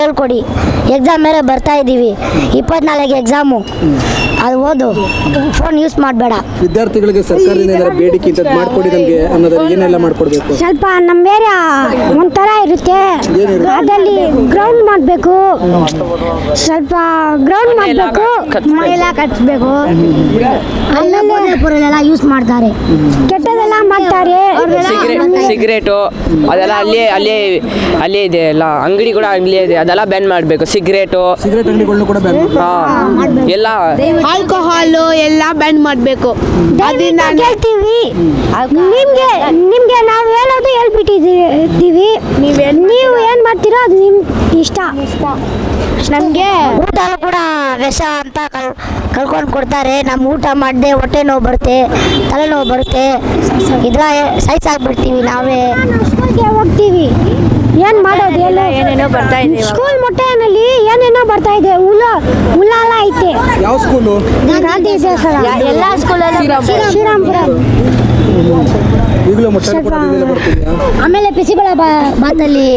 ಹೇಳ್ಕೊಡಿ. ಎಕ್ಸಾಮ್ ಮೇಲೆ ಬರ್ತಾ ಇದ್ದೀವಿ, 24 ಎಕ್ಸಾಮು, ಅದು ಓದು, ಫೋನ್ ಯೂಸ್ ಮಾಡಬೇಡ. ವಿದ್ಯಾರ್ಥಿಗಳಿಗೆ ಸರ್ಕಾರದಿಂದ ಏನಾರ ಬೇಡಿಕೆ ಇಂಥದ್ದು ಮಾಡಿಕೊಡಿ ನಮಗೆ ಅನ್ನೋದು ಏನೆಲ್ಲ ಮಾಡಿಕೊಡ್ಬೇಕು? ಸ್ವಲ್ಪ ನಮ್ಮ ಏರಿಯಾ ಒಂಥರ ಇರುತ್ತೆ, ಅದಲ್ಲಿ ಗ್ರೌಂಡ್ ಮಾಡಬೇಕು, ಸ್ವಲ್ಪ ಗ್ರೌಂಡ್ ಮಾಡಬೇಕು, ಮನೆಯೆಲ್ಲ ಕಟ್ಟಬೇಕು. ಅಲ್ಲೆಲ್ಲ ಯೂಸ್ ಮಾಡ್ತಾರೆ, ಕೆಟ್ಟದೆಲ್ಲ ಮಾಡ್ತಾರೆ. ಸಿಗರೇಟು ಅದೆಲ್ಲ ಅಲ್ಲೇ ಇದೆ, ಎಲ್ಲ ಅಂಗಡಿ ಕೂಡ ಅಲ್ಲೇ ಇದೆ, ಅದೆಲ್ಲ ಬ್ಯಾನ್ ಮಾಡಬೇಕು. ಸಿಗರೇಟ್ ಅಂಗಡಿಗಳನ್ನ ಕೂಡ ಬ್ಯಾನ್ ಎಲ್ಲ ಆಲ್ಕೋಹಾಲು ಎಲ್ಲ ಬ್ಯಾನ್ ಮಾಡಬೇಕು. ಅದನ್ನ ಕೇಳ್ತೀವಿ, ನಿಮ್ಗೆ ನಾವು ಹೇಳೋದು ಹೇಳ್ಬಿಟ್ಟಿದ್ದೀವಿ, ನೀವು ಏನು ಮಾಡ್ತೀರೋ ಅದು ನಿಮ್ಮ ಇಷ್ಟ. ನಮಗೆ ಊಟ ಕೂಡ ವಿಷ ಅಂತ ಕಲ್ಕೊಂಡು ಕೊಡ್ತಾರೆ. ನಮ್ಮ ಊಟ ಮಾಡದೆ ಹೊಟ್ಟೆ ನೋವು ಬರುತ್ತೆ, ತಲೆನೋವು ಬರುತ್ತೆ, ಇದ್ರ ಸಹಿಸಾಗ್ಬಿಡ್ತೀವಿ. ನಾವೇ ಸ್ಕೂಲ್ಗೆ ಹೋಗ್ತೀವಿ, ಏನು ಮಾಡೋದು ಎಲ್ಲ ಏನೇನೋ ಬರ್ತಾ ಇದೆ. ಸ್ಕೂಲ್ ಮೊಟ್ಟೆನಲ್ಲಿ ಏನೇನೋ ಬರ್ತಾ ಇದೆ, ಹುಲ್ಲೆಲ್ಲ ಐತೆ. ಯಾವ ಸ್ಕೂಲು? ಗಾಂಧಿ ಎಲ್ಲ ಸ್ಕೂಲಲ್ಲಿ ಶ್ರೀರಾಮ್ಪುರ. ಈಗಲೂ ಮೊಟ್ಟೆ ಬರ್ತಿದ್ಯಾ? ಆಮೇಲೆ ಬಿಸಿಬೇಳೆ ಬಾತಲ್ಲಿ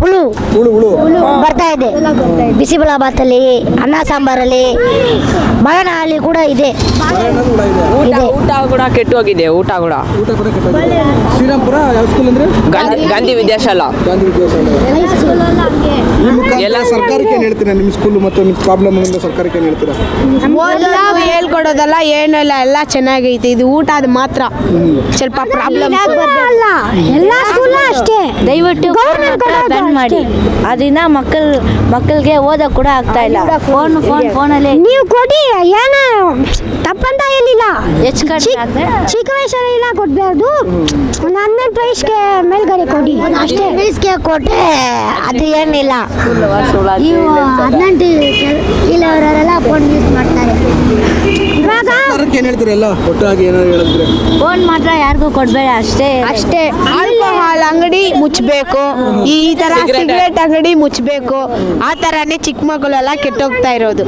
ಹುಳು ಬರ್ತಾ ಇದೆ. ಬಿಸಿಬೇಳೆ ಬಾತಲ್ಲಿ, ಅನ್ನ ಸಾಂಬಾರಲ್ಲಿ, ಬನಾನಲ್ಲಿ ಕೂಡ ಇದೆ. ಊಟ ಕೂಡ ಕೆಟ್ಟು ಹೋಗಿದೆ. ಊಟ ಕೂಡ ಶ್ರೀರಾಮ್ಪುರ ಯಾವ ಸ್ಕೂಲ್ ಅಂದ್ರೆ? ಗಾಂಧಿ ವಿದ್ಯಾಶಾಲಾ. ಗಾಂಧಿ ವಿದ್ಯಾಶಾಲೆ. ಎಲ್ಲ ಸರ್ಕಾರಕ್ಕೆ ಏನು ಹೇಳ್ತೀರಾ? ನಿಮ್ಮ ಸ್ಕೂಲ್ ಮತ್ತು ನಿಮ್ಮ ಪ್ರಾಬ್ಲಮ್ ಸರ್ಕಾರಕ್ಕೆ ಏನು ಹೇಳ್ತೀರಾ? ಓದೋದು ಹೇಳ್ಕೊಡೋದಲ್ಲ ಏನೂ ಇಲ್ಲ, ಎಲ್ಲ ಚೆನ್ನಾಗೈತೆ. ಇದು ಊಟ ಅದು ಮಾತ್ರ ಸ್ವಲ್ಪ ಪ್ರಾಬ್ಲಮ್. ಅಲ್ಲ, ಎಲ್ಲ ಸ್ಕೂಲ್ ಅಷ್ಟೇ. ದಯವಿಟ್ಟು ಬ್ಯಾನ್ ಮಾಡಿ, ಅದರಿಂದ ಮಕ್ಕಳಿಗೆ ಓದಕ್ಕೆ ಕೂಡ ಆಗ್ತಾ ಇಲ್ಲ. ಫೋನಲ್ಲಿ ನೀವು ಕೊಡಿ, ಏನು ತಪ್ಪಂತ ಏನಿಲ್ಲ. ಹೆಚ್ಚು ಕಡಿಮೆ ಚಿಕ್ಕ ವಯಸ್ಸಲ್ಲೆಲ್ಲ ಕೊಡಬಾರ್ದು, ಒಂದು 12 ವಯಸ್ಸಿಗೆ ಮೇಲ್ಗಡೆ ಕೊಡಿ ಅಷ್ಟೇ. ವಯಸ್ಸಿಗೆ ಕೊಟ್ಟರೆ ಅದು ಏನಿಲ್ಲ. ಇವು 18 ಇಲ್ಲವರೆಲ್ಲ ಫೋನ್ ಯೂಸ್ ಮಾಡ್ತಾರೆ. ಇವಾಗ ಸರ್ಕಾರಕ್ಕೆ ಏನು ಹೇಳ್ತೀರಾ? ಎಲ್ಲ ಒಟ್ಟಾಗಿ ಏನಾದ್ರು ಹೇಳಿದ್ರೆ ಫೋನ್ ಮಾತ್ರ ಯಾರಿಗೂ ಕೊಡಬೇಡ ಅಷ್ಟೇ. ಆಲ್ಕೋಹಾಲ್ ಅಂಗಡಿ ಮುಚ್ಚಬೇಕು, ಈ ತರ ಸಿಗರೇಟ್ ಅಂಗಡಿ ಮುಚ್ಚಬೇಕು. ಆ ಥರನೇ ಚಿಕ್ಕ ಮಕ್ಕಳೆಲ್ಲ ಕೆಟ್ಟೋಗ್ತಾ ಇರೋದು.